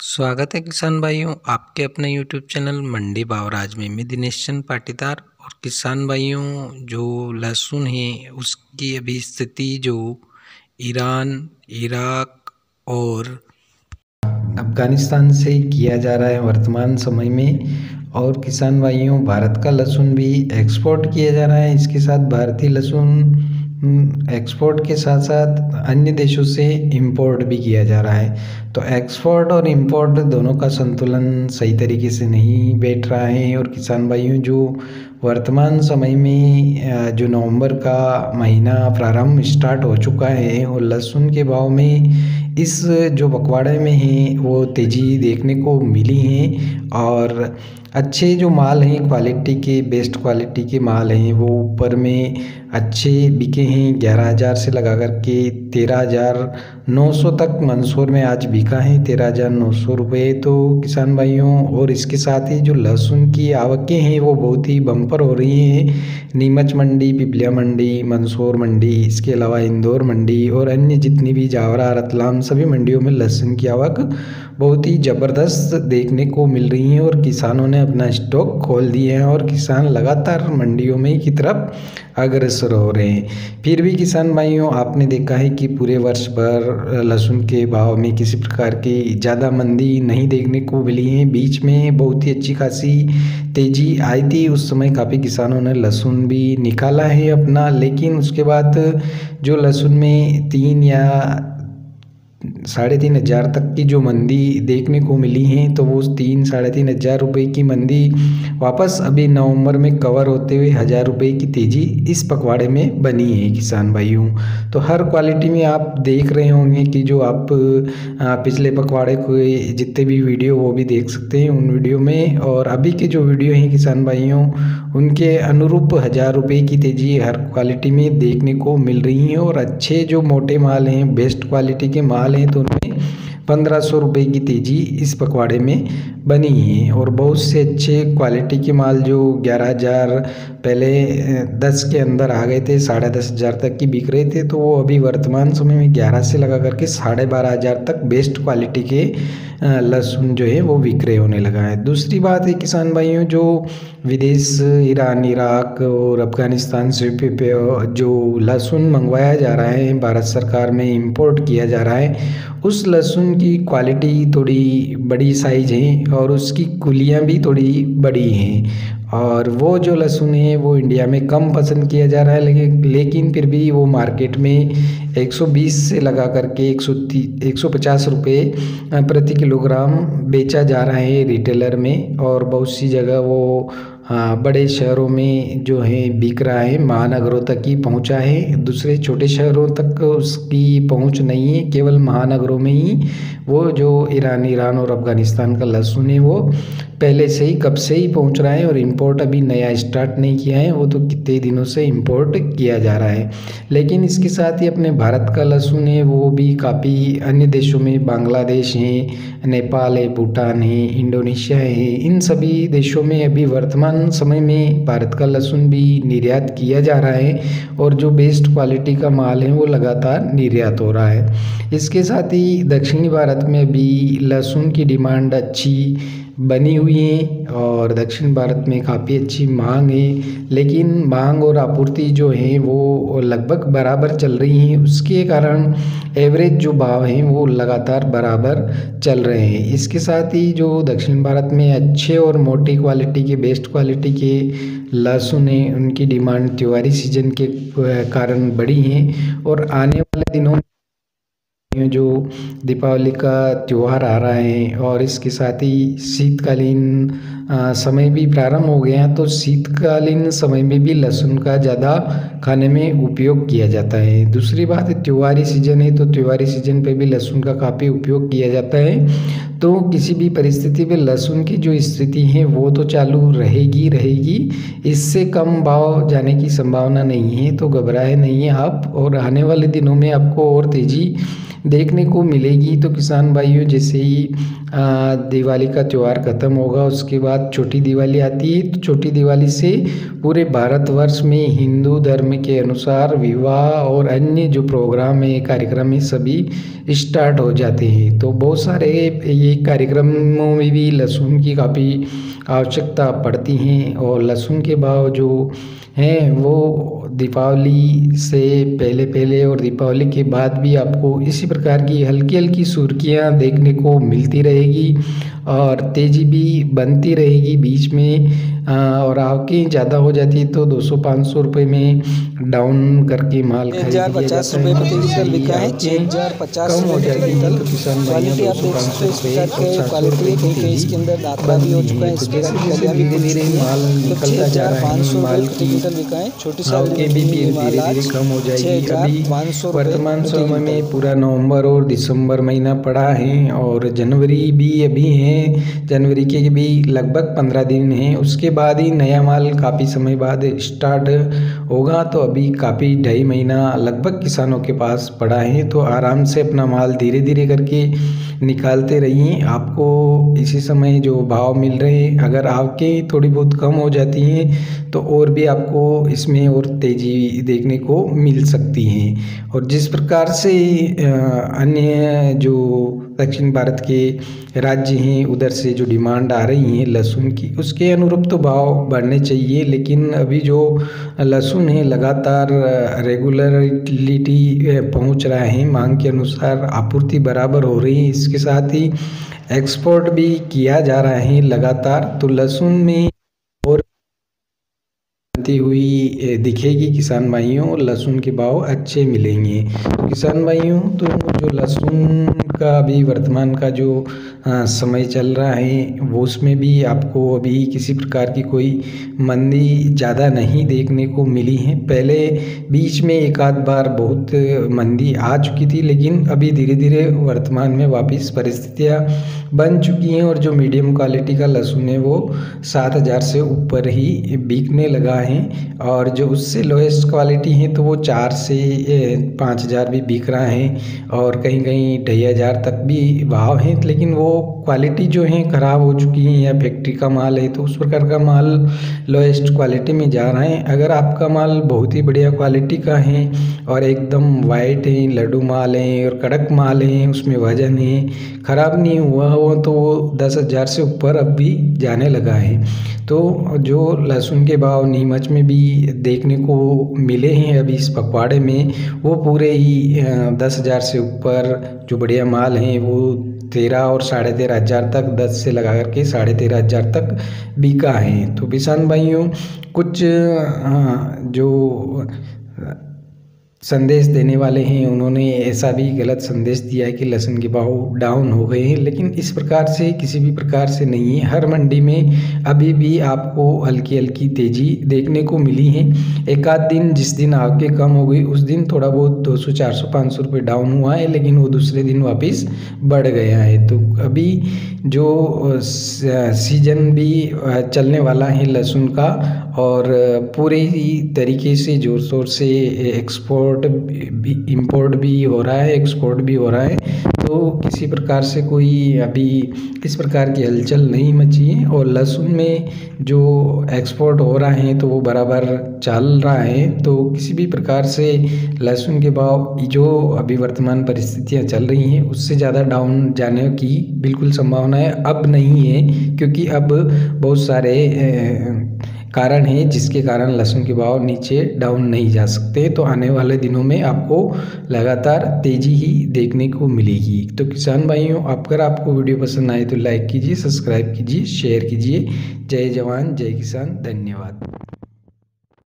स्वागत है किसान भाइयों आपके अपने यूट्यूब चैनल मंडी भाव राज में। मैं दिनेश चंद पाटीदार। और किसान भाइयों, जो लहसुन है उसकी अभी स्थिति जो ईरान, इराक और अफगानिस्तान से किया जा रहा है वर्तमान समय में। और किसान भाइयों, भारत का लहसुन भी एक्सपोर्ट किया जा रहा है। इसके साथ भारतीय लहसुन एक्सपोर्ट के साथ साथ अन्य देशों से इंपोर्ट भी किया जा रहा है। तो एक्सपोर्ट और इंपोर्ट दोनों का संतुलन सही तरीके से नहीं बैठ रहा है। और किसान भाइयों, जो वर्तमान समय में जो नवंबर का महीना प्रारंभ स्टार्ट हो चुका है और लहसुन के भाव में इस जो पखवाड़े में है वो तेज़ी देखने को मिली है। और अच्छे जो माल हैं, क्वालिटी के, बेस्ट क्वालिटी के माल हैं, वो ऊपर में अच्छे बिके हैं। 11,000 से लगा कर के 13,900 तक मंदसौर में आज बिका है, 13,900 रुपये। तो किसान भाइयों, और इसके साथ ही जो लहसुन की आवकें हैं वो बहुत ही बम्पर हो रही हैं। नीमच मंडी, पिपलिया मंडी, मंदसौर मंडी, इसके अलावा इंदौर मंडी और अन्य जितनी भी जावरा, रतलाम, सभी मंडियों में लहसुन की आवक बहुत ही ज़बरदस्त देखने को मिल रही है। और किसानों ने अपना स्टॉक खोल दिए हैं और किसान लगातार मंडियों में की तरफ अग्रसर हो रहे हैं। फिर भी किसान भाइयों, आपने देखा है कि पूरे वर्ष भर लहसुन के भाव में किसी प्रकार की ज़्यादा मंदी नहीं देखने को मिली है। बीच में बहुत ही अच्छी खासी तेज़ी आई थी, उस समय काफ़ी किसानों ने लहसुन भी निकाला है अपना। लेकिन उसके बाद जो लहसुन में 3 या 3,500 तक की जो मंदी देखने को मिली है, तो वो 3-3,500 रुपये की मंदी वापस अभी नवंबर में कवर होते हुए 1,000 रुपये की तेज़ी इस पखवाड़े में बनी है किसान भाइयों। तो हर क्वालिटी में आप देख रहे होंगे कि जो आप पिछले पखवाड़े के जितने भी वीडियो वो भी देख सकते हैं उन वीडियो में। और अभी के जो वीडियो हैं किसान भाइयों, उनके अनुरूप 1,000 रुपये की तेज़ी हर क्वालिटी में देखने को मिल रही है। और अच्छे जो मोटे माल हैं, बेस्ट क्वालिटी के माल हैं, तो उनमें 1,500 रुपये की तेज़ी इस पखवाड़े में बनी है। और बहुत से अच्छे क्वालिटी के माल जो 11,000 पहले 10 के अंदर आ गए थे, 10,500 तक की बिक रहे थे, तो वो अभी वर्तमान समय में 11 से लगा करके 12,500 तक बेस्ट क्वालिटी के लहसुन जो है वो विक्रय होने लगा है। दूसरी बात है किसान भाइयों, जो विदेश, ईरान, इराक और अफगानिस्तान से जो लहसुन मंगवाया जा रहा है, भारत सरकार में इंपोर्ट किया जा रहा है, उस लहसुन की क्वालिटी थोड़ी बड़ी साइज है और उसकी कुलियाँ भी थोड़ी बड़ी हैं। और वो जो लहसुन है वो इंडिया में कम पसंद किया जा रहा है, लेकिन फिर भी वो मार्केट में 120 से लगा करके 150 रुपये प्रति किलोग्राम बेचा जा रहा है रिटेलर में। और बहुत सी जगह वो बड़े शहरों में जो है बिक रहा है, महानगरों तक ही पहुंचा है, दूसरे छोटे शहरों तक उसकी पहुंच नहीं है। केवल महानगरों में ही वो जो ईरान और अफगानिस्तान का लहसुन है वो पहले से ही, कब से ही पहुंच रहा है। और इंपोर्ट अभी नया स्टार्ट नहीं किया है, वो तो कितने दिनों से इंपोर्ट किया जा रहा है। लेकिन इसके साथ ही अपने भारत का लहसुन है वो भी काफ़ी अन्य देशों में, बांग्लादेश है, नेपाल है, भूटान है, इंडोनेशिया है, इन सभी देशों में अभी वर्तमान समय में भारत का लहसुन भी निर्यात किया जा रहा है। और जो बेस्ट क्वालिटी का माल है वो लगातार निर्यात हो रहा है। इसके साथ ही दक्षिणी भारत में भी लहसुन की डिमांड अच्छी बनी हुई है और दक्षिण भारत में काफ़ी अच्छी मांग है। लेकिन मांग और आपूर्ति जो है वो लगभग बराबर चल रही है, उसके कारण एवरेज जो भाव हैं वो लगातार बराबर चल रहे हैं। इसके साथ ही जो दक्षिण भारत में अच्छे और मोटी क्वालिटी के, बेस्ट क्वालिटी के लहसुन है, उनकी डिमांड त्योहारी सीजन के कारण बढ़ी है। और आने वाले दिनों में जो दीपावली का त्यौहार आ रहा है और इसके साथ ही शीतकालीन समय भी प्रारंभ हो गया है, तो शीतकालीन समय में भी लहसुन का ज़्यादा खाने में उपयोग किया जाता है। दूसरी बात है, त्योहारी सीजन है, तो त्योहारी सीजन पे भी लहसुन का काफ़ी उपयोग किया जाता है। तो किसी भी परिस्थिति में लहसुन की जो स्थिति है वो तो चालू रहेगी, इससे कम भाव जाने की संभावना नहीं है। तो घबराए नहीं आप, और आने वाले दिनों में आपको और तेज़ी देखने को मिलेगी। तो किसान भाइयों, जैसे ही दिवाली का त्यौहार ख़त्म होगा उसके बाद छोटी दिवाली आती है। तो छोटी दिवाली से पूरे भारतवर्ष में हिंदू धर्म के अनुसार विवाह और अन्य जो प्रोग्राम है, कार्यक्रम है, सभी स्टार्ट हो जाते हैं। तो बहुत सारे ये कार्यक्रमों में भी लहसुन की काफ़ी आवश्यकता पड़ती हैं। और लहसुन के भाव जो हैं वो दीपावली से पहले और दीपावली के बाद भी आपको इसी प्रकार की हल्की हल्की सुर्खियाँ देखने को मिलती रहेगी और तेज़ी भी बनती रहेगी बीच में। और आवकी ज़्यादा हो जाती है तो 200-500 रुपये में डाउन करके माल खरीद लिया जाता है। प्रति क्विंटल बिका है, 6050 कम हो जाएगी तो किसान भाइयों क्वालिटी आप देख सकते हो। इस प्रकार के क्वालिटी कहीं इसके अंदर दाखला भी हो चुका है, इस प्रकार की कलियां भी धीरे धीरे माल निकलता जा रहा है। माल की क्विंटल बिका है, छोटी आवकें भी धीरे धीरे कम हो जाएगी। अभी वर्तमान समय में पूरा नवंबर और दिसंबर महीना पड़ा है और जनवरी भी अभी है। जनवरी के भी लगभग 15 दिन हैं, उसके बाद ही नया माल काफ़ी समय बाद स्टार्ट होगा। तो अभी काफ़ी 2.5 महीना लगभग किसानों के पास पड़ा है। तो आराम से अपना माल धीरे धीरे करके निकालते रहिए। आपको इसी समय जो भाव मिल रहे हैं, अगर आवकें थोड़ी बहुत कम हो जाती हैं तो और भी आपको इसमें और तेज़ी देखने को मिल सकती हैं। और जिस प्रकार से अन्य जो दक्षिण भारत के राज्य हैं उधर से जो डिमांड आ रही है लहसुन की, उसके अनुरूप तो भाव बढ़ने चाहिए। लेकिन अभी जो लहसुन है लगातार रेगुलरिटी पहुंच रहा है, मांग के अनुसार आपूर्ति बराबर हो रही है। इसके साथ ही एक्सपोर्ट भी किया जा रहा है लगातार। तो लहसुन में और हुई दिखेगी किसान भाइयों, लहसुन के भाव अच्छे मिलेंगे। तो किसान भाइयों, तो जो लहसुन का अभी वर्तमान का जो समय चल रहा है वो उसमें भी आपको अभी किसी प्रकार की कोई मंदी ज़्यादा नहीं देखने को मिली है। पहले बीच में एक आध बार बहुत मंदी आ चुकी थी, लेकिन अभी धीरे धीरे वर्तमान में वापस परिस्थितियाँ बन चुकी हैं और जो मीडियम क्वालिटी का लहसुन है वो 7,000 से ऊपर ही बिकने लगा है। और जो उससे लोएस्ट क्वालिटी है तो वो 4 से 5,000 भी बिक रहा है और कहीं कहीं 2,500 तक भी भाव है। लेकिन वो क्वालिटी जो है ख़राब हो चुकी है या फैक्ट्री का माल है, तो उस प्रकार का माल लोएस्ट क्वालिटी में जा रहा है। अगर आपका माल बहुत ही बढ़िया क्वालिटी का है और एकदम वाइट है, लड्डू माल है और कड़क माल है, उसमें वजन है, ख़राब नहीं हुआ हो, तो वो 10,000 से ऊपर अब भी जाने लगा है। तो जो लहसुन के भाव नीमच में भी देखने को मिले हैं अभी इस पखवाड़े में, वो पूरे ही 10,000 से ऊपर जो बढ़िया माल हैं वो 13 और 13,500 तक, 10 से लगा करके 13,500 तक बिका है। तो किसान भाइयों, कुछ जो संदेश देने वाले हैं उन्होंने ऐसा भी गलत संदेश दिया है कि लहसुन के भाव डाउन हो गए हैं, लेकिन इस प्रकार से किसी भी प्रकार से नहीं है। हर मंडी में अभी भी आपको हल्की हल्की तेज़ी देखने को मिली है। एक आध दिन जिस दिन आवकें कम हो गई उस दिन थोड़ा बहुत 200, 400, 500 रुपये डाउन हुआ है, लेकिन वो दूसरे दिन वापस बढ़ गया है। तो अभी जो सीजन भी चलने वाला है लहसुन का और पूरे ही तरीके से ज़ोर शोर से एक्सपोर्ट भी, इंपोर्ट भी हो रहा है, एक्सपोर्ट भी हो रहा है। तो किसी प्रकार से कोई अभी इस प्रकार की हलचल नहीं मची है और लहसुन में जो एक्सपोर्ट हो रहा है तो वो बराबर चल रहा है। तो किसी भी प्रकार से लहसुन के भाव जो अभी वर्तमान परिस्थितियाँ चल रही हैं उससे ज़्यादा डाउन जाने की बिल्कुल संभावना है अब नहीं है, क्योंकि अब बहुत सारे कारण है जिसके कारण लहसुन के भाव नीचे डाउन नहीं जा सकते। तो आने वाले दिनों में आपको लगातार तेज़ी ही देखने को मिलेगी। तो किसान भाइयों, अगर आपको वीडियो पसंद आए तो लाइक कीजिए, सब्सक्राइब कीजिए, शेयर कीजिए। जय जवान जय किसान, धन्यवाद।